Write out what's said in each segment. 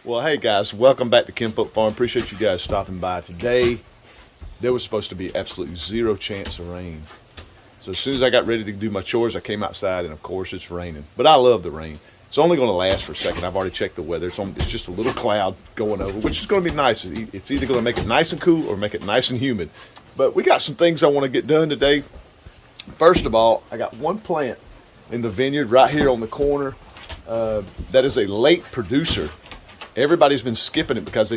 Well, hey guys, welcome back to Kinfolk Farm. Appreciate you guys stopping by. Today, there was supposed to be absolutely zero chance of rain. So as soon as I got ready to do my chores, I came outside and of course it's raining. But I love the rain. It's only going to last for a second. I've already checked the weather. It's just a little cloud going over, which is going to be nice. It's either going to make it nice and cool or make it nice and humid. But we got some things I want to get done today. First of all, I got one plant in the vineyard right here on the corner that is a late producer. Everybody's been skipping it because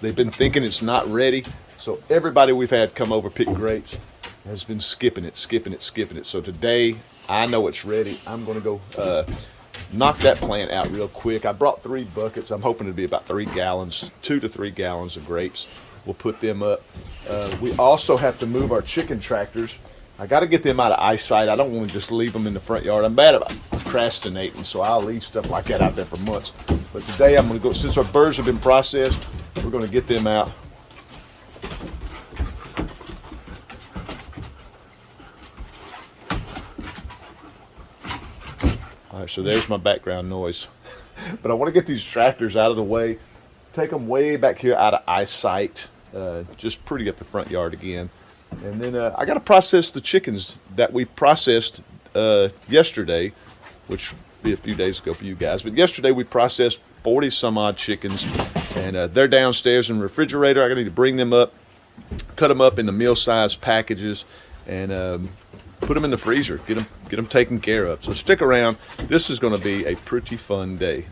they've been thinking it's not ready. So everybody we've had come over pick grapes has been skipping it. So today I know it's ready. I'm going to go knock that plant out real quick. I brought 3 buckets. I'm hoping to be about 3 gallons, 2 to 3 gallons of grapes. We'll put them up. We also have to move our chicken tractors. I got to get them out of eyesight. I don't want to just leave them in the front yard. I'm bad about procrastinating, so I'll leave stuff like that out there for months. But today I'm going to go, since our birds have been processed, we're going to get them out. All right, so there's my background noise. But I want to get these tractors out of the way, take them way back here out of eyesight, just pretty up the front yard again. And then I got to process the chickens that we processed yesterday, which will be a few days ago for you guys. But yesterday we processed 40 some odd chickens, and they're downstairs in the refrigerator. I need to bring them up, cut them up into meal-sized packages, and put them in the freezer. Get them taken care of. So stick around. This is going to be a pretty fun day.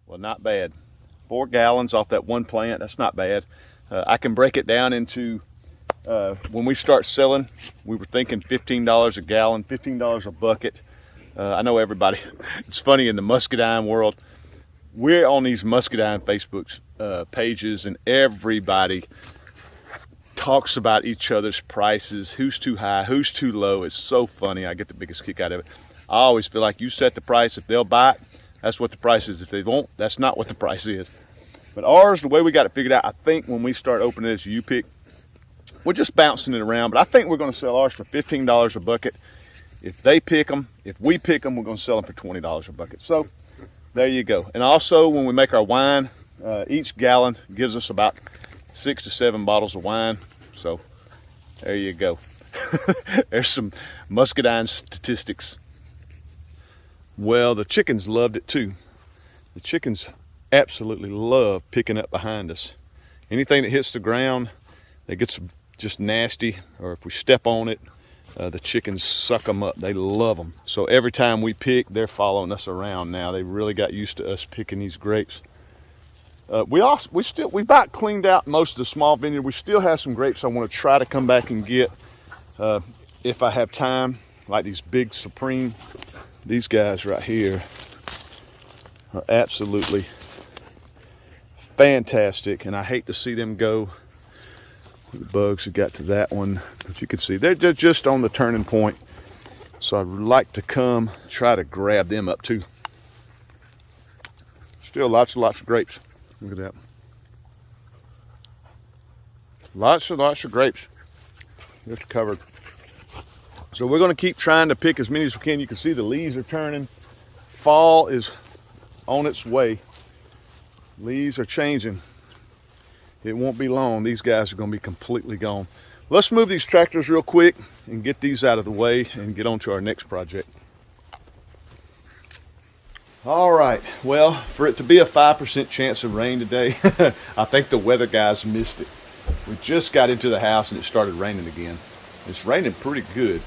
Well, not bad. 4 gallons off that one plant. That's not bad. I can break it down into, when we start selling, we were thinking $15 a gallon, $15 a bucket. I know everybody, it's funny in the muscadine world, we're on these muscadine Facebook pages, and everybody talks about each other's prices, who's too high, who's too low. It's so funny. I get the biggest kick out of it. I always feel like you set the price. If they'll buy it, that's what the price is. If they won't, that's not what the price is. But ours, the way we got it figured out, I think when we start opening this U-pick, we're just bouncing it around, but I think we're going to sell ours for $15 a bucket. If they pick them, if we pick them, we're going to sell them for $20 a bucket. So there you go. And also when we make our wine, each gallon gives us about 6 to 7 bottles of wine. So there you go. There's some muscadine statistics. Well, the chickens loved it too. The chickens absolutely love picking up behind us. Anything that hits the ground that gets just nasty, or if we step on it, the chickens suck them up. They love them. So every time we pick, they're following us around now. They really got used to us picking these grapes. We about cleaned out most of the small vineyard. We still have some grapes I want to try to come back and get if I have time, like these big Supreme. These guys right here are absolutely fantastic, and I hate to see them go. The bugs have got to that one, but you can see they're just on the turning point. So I'd like to come try to grab them up too. Still lots of grapes. Look at that. Lots of grapes. Just covered. So we're going to keep trying to pick as many as we can. You can see the leaves are turning. Fall is on its way. Leaves are changing. It won't be long. These guys are going to be completely gone. Let's move these tractors real quick and get these out of the way and get on to our next project. All right, well, for it to be a 5% chance of rain today, I think the weather guys missed it. We just got into the house and it started raining again. It's raining pretty good.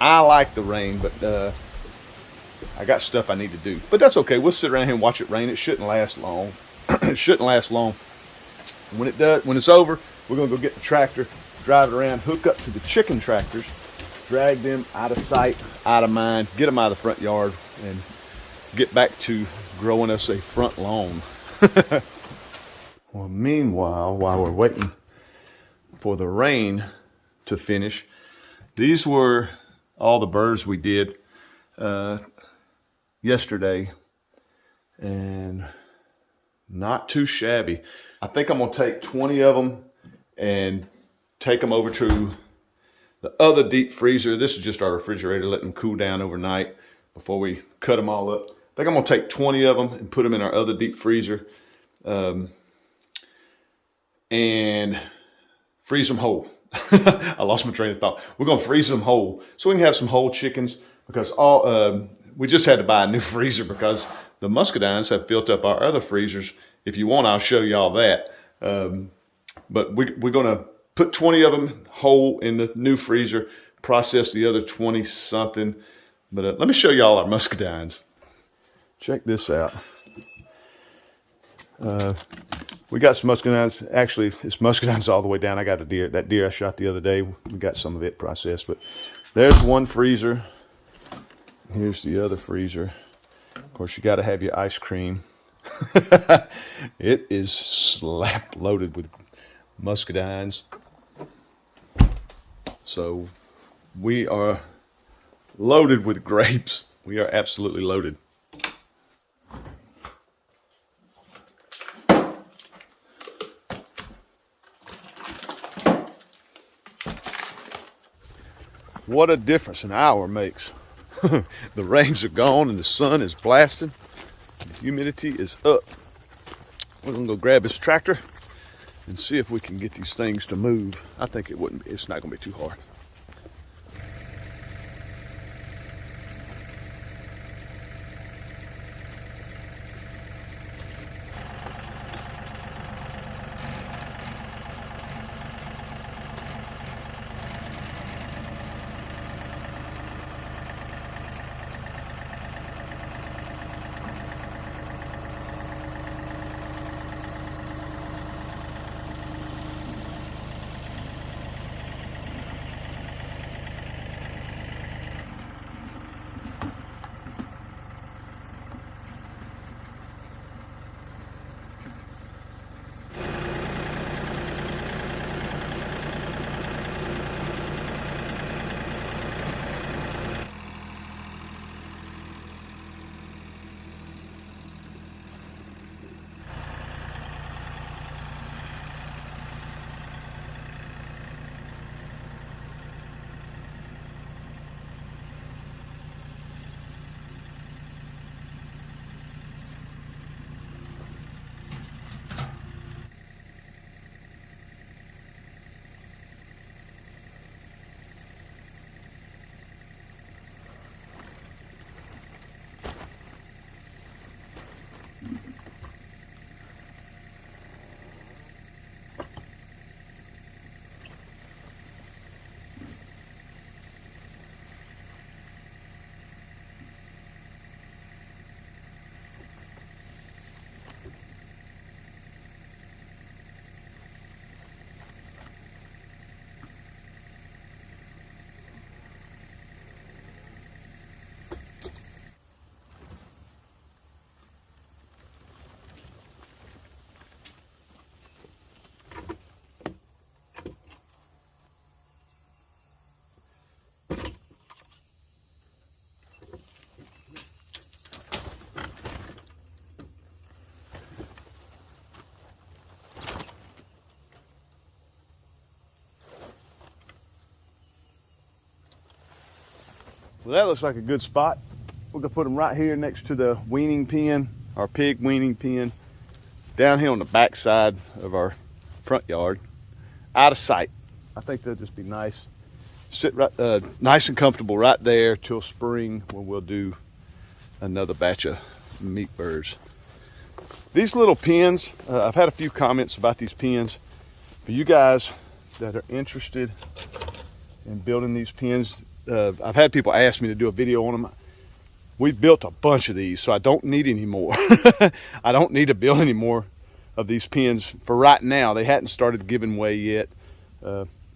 I like the rain, but I got stuff I need to do. But that's okay. We'll sit around here and watch it rain. It shouldn't last long. It shouldn't last long. When it does, when it's over, we're gonna go get the tractor, drive it around, hook up to the chicken tractors, drag them out of sight, out of mind, get them out of the front yard, and get back to growing us a front lawn. Well, meanwhile, while we're waiting for the rain to finish, these were all the birds we did yesterday, and not too shabby. I think I'm gonna take 20 of them and take them over to the other deep freezer. This is just our refrigerator, let them cool down overnight before we cut them all up. I think I'm gonna take 20 of them and put them in our other deep freezer and freeze them whole. I lost my train of thought. We're gonna freeze them whole so we can have some whole chickens, because we just had to buy a new freezer because the muscadines have built up our other freezers. If you want, I'll show you all that. But we're gonna put 20 of them whole in the new freezer, process the other 20 something. But let me show you all our muscadines. Check this out. We got some muscadines. Actually, it's muscadines all the way down. I got that deer I shot the other day. We got some of it processed, but there's one freezer. Here's the other freezer. Of course, you got to have your ice cream. It is slap loaded with muscadines. So we are loaded with grapes. We are absolutely loaded. What a difference an hour makes. The rains are gone and the sun is blasting. The humidity is up. We're gonna go grab this tractor and see if we can get these things to move. I think it's not gonna be too hard. Well, that looks like a good spot. We're gonna put them right here next to the weaning pen, our pig weaning pen, down here on the back side of our front yard, out of sight. I think they'll just be nice. Sit right, nice and comfortable right there till spring, when we'll do another batch of meat birds. These little pens, I've had a few comments about these pens. For you guys that are interested in building these pens, I've had people ask me to do a video on them. We've built a bunch of these, so I don't need any more. I don't need to build any more of these pens for right now. They hadn't started giving way yet,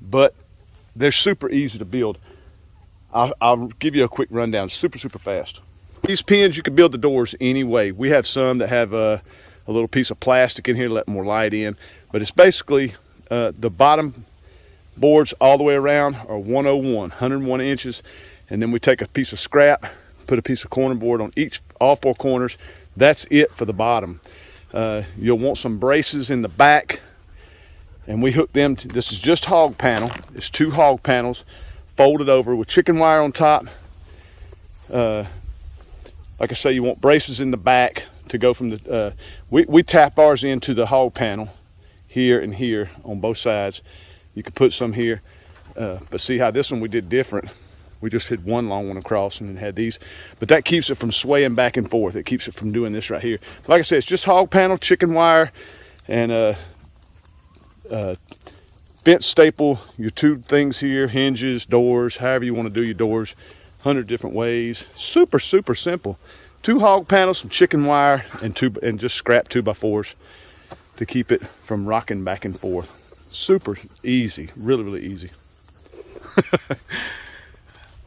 but they're super easy to build. I'll give you a quick rundown, super fast. These pins, you can build the doors any way. We have some that have a little piece of plastic in here to let more light in, but it's basically the bottom boards all the way around are 101 inches, and then we take a piece of scrap, put a piece of corner board on all four corners. That's it for the bottom. You'll want some braces in the back, and we hook them to, this is just hog panel. It's 2 hog panels folded over with chicken wire on top. Like I say, you want braces in the back to go from the, we tap ours into the hog panel here and here on both sides. You can put some here, but see how this one we did different. We just hit one long one across and then had these, but that keeps it from swaying back and forth. It keeps it from doing this right here. But like I said, it's just hog panel, chicken wire, and fence staple your 2 things here, hinges, doors, however you want to do your doors. 100 different ways. Super simple. 2 hog panels, some chicken wire, and just scrap 2x4s to keep it from rocking back and forth. Super easy, really easy.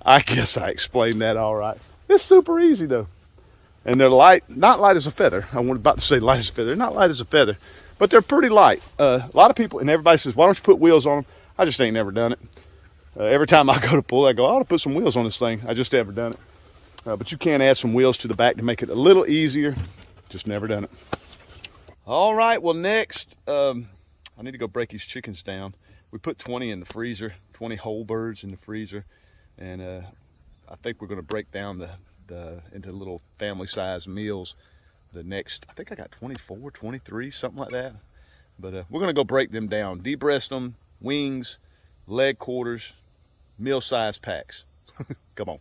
I guess I explained that all right. It's super easy though, and they're light, not light as a feather. I was about to say light as a feather. They're not light as a feather, but they're pretty light. A lot of people, and everybody says, why don't you put wheels on them? I just ain't never done it. Every time I go to pull, I go, I ought to put some wheels on this thing. I just never done it. But you can add some wheels to the back to make it a little easier. Just never done it. All right, well next, I need to go break these chickens down. We put 20 in the freezer, 20 whole birds in the freezer. And I think we're gonna break down into little family size meals. The next, I think I got 24, 23, something like that. But we're gonna go break them down, de-breast them, wings, leg quarters, meal size packs. Come on.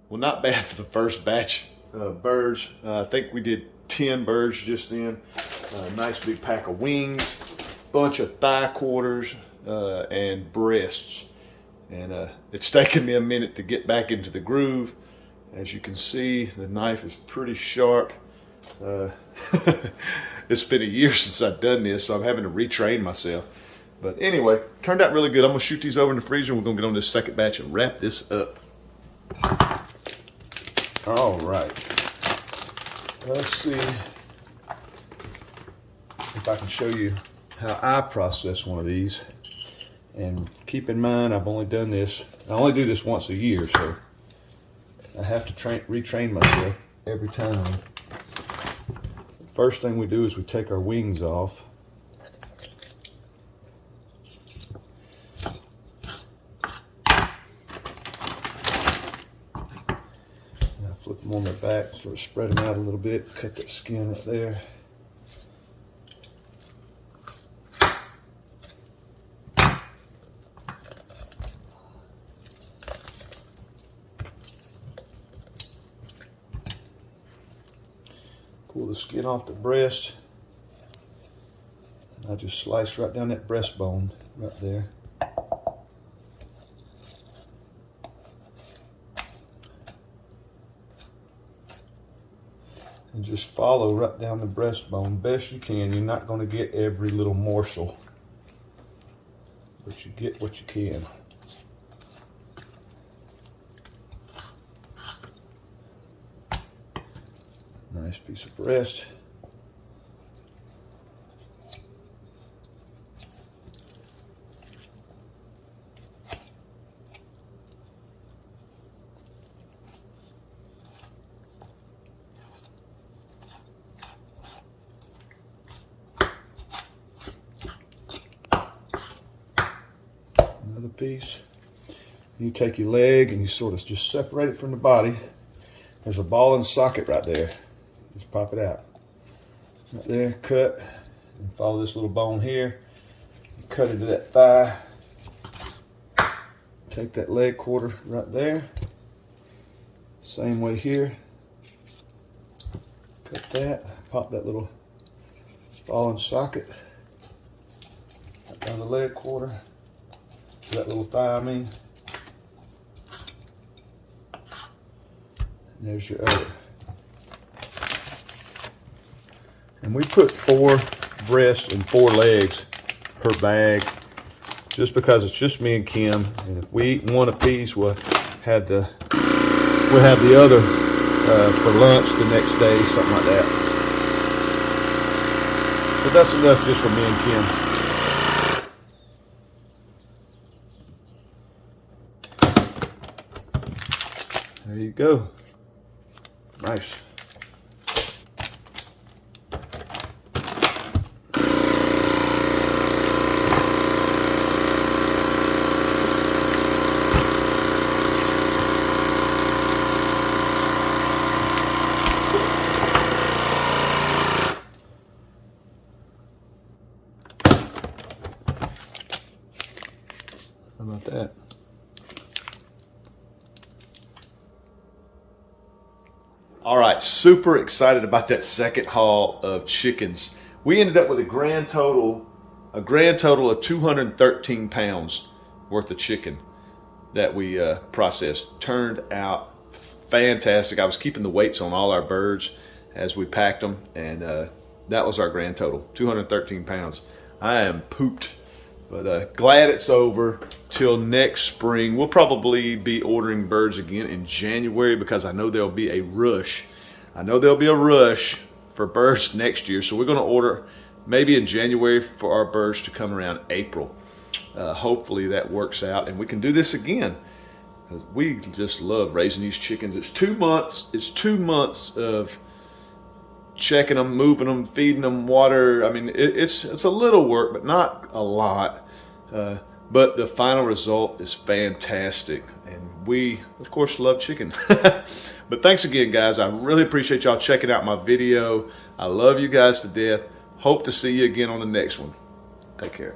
Well, not bad for the first batch of birds. I think we did 10 birds just then. Nice big pack of wings, bunch of thigh quarters, and breasts. And it's taken me a minute to get back into the groove. As you can see, the knife is pretty sharp. It's been a year since I've done this, so I'm having to retrain myself. But anyway, turned out really good. I'm gonna shoot these over in the freezer. We're gonna get on this second batch and wrap this up. All right, let's see if I can show you how I process one of these. And keep in mind, I've only done this, I only do this once a year, so I have to retrain myself every time. First thing we do is we take our wings off. Flip them on their back, sort of spread them out a little bit, cut that skin right there. Pull the skin off the breast, and I just slice right down that breastbone right there. And just follow right down the breastbone best you can. You're not going to get every little morsel, but you get what you can. Nice piece of breast. Another piece. You take your leg and you sort of just separate it from the body. There's a ball and socket right there. Just pop it out. Right there, cut, and follow this little bone here. Cut into that thigh. Take that leg quarter right there. Same way here. Cut that, pop that little ball and socket. Right down the leg quarter. That little thigh, I mean. And there's your other. And we put 4 breasts and 4 legs per bag, just because it's just me and Kim. And if we eat one apiece, we'll have the other for lunch the next day, something like that. But that's enough just for me and Kim. There you go. Nice. How about that? All right, super excited about that second haul of chickens. We ended up with a grand total of 213 pounds worth of chicken that we processed. Turned out fantastic. I was keeping the weights on all our birds as we packed them, and that was our grand total, 213 pounds. I am pooped, but glad it's over till next spring. We'll probably be ordering birds again in January because I know there'll be a rush. For birds next year, so we're going to order maybe in January for our birds to come around April. Hopefully that works out and we can do this again. We just love raising these chickens. It's 2 months. It's 2 months of checking them, moving them, feeding them water. I mean, it's a little work, but not a lot. But the final result is fantastic, and we, of course, love chicken. But thanks again, guys. I really appreciate y'all checking out my video. I love you guys to death. Hope to see you again on the next one. Take care.